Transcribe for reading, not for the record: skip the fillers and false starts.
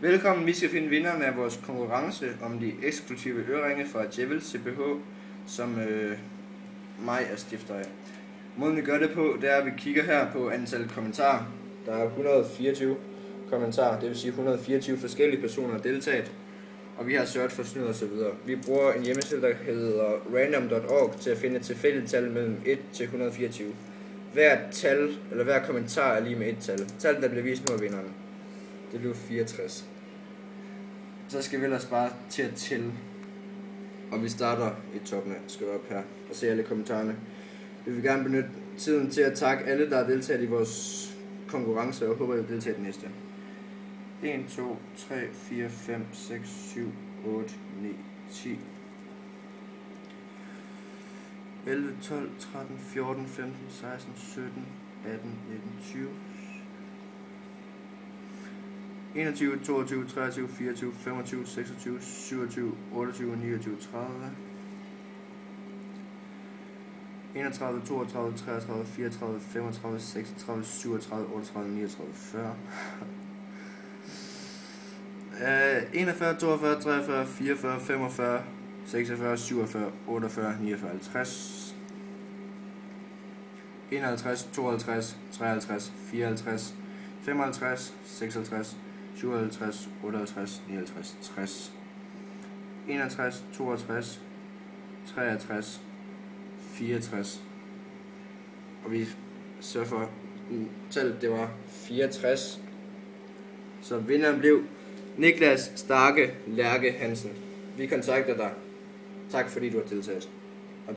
Velkommen, vi skal finde vinderne af vores konkurrence om de eksklusive øreringe fra Djævel CPH, som mig er stifter af. Måden vi gør det på, det er, at vi kigger her på antal kommentarer. Der er 124 kommentarer, det vil sige 124 forskellige personer har deltaget, og vi har sørget for snyd og så videre. Vi bruger en hjemmeside, der hedder random.org til at finde et tilfældigt tal mellem 1 til 124. Hver kommentar er lige med et tal. Tallet, der bliver vist nu af vinderen. Det blev 64. Så skal vi ellers bare til at tælle. Og vi starter i toppen af. Skal op her og se alle kommentarerne. Vi vil gerne benytte tiden til at takke alle, der har deltaget i vores konkurrence, og håber, at I vil deltage i den næste. 1, 2, 3, 4, 5, 6, 7, 8, 9, 10, 11, 12, 13, 14, 15, 16, 17, 18, 19, 20, 21, 22, 23, 24, 25, 26, 27, 28, 29, 30, 31, 32, 33, 34, 35, 36, 37, 38, 39, 40, 41, 42, 43, 44, 45, 46, 47, 48, 49, 50, 51, 52, 53, 54, 55, 56, 57, 58, 59, 60, 61, 62, 63, 64, og vi sørger for, tallet det var 64, så vinderen blev Niklas Starke Lærke Hansen. Vi kontakter dig. Tak fordi du har deltaget.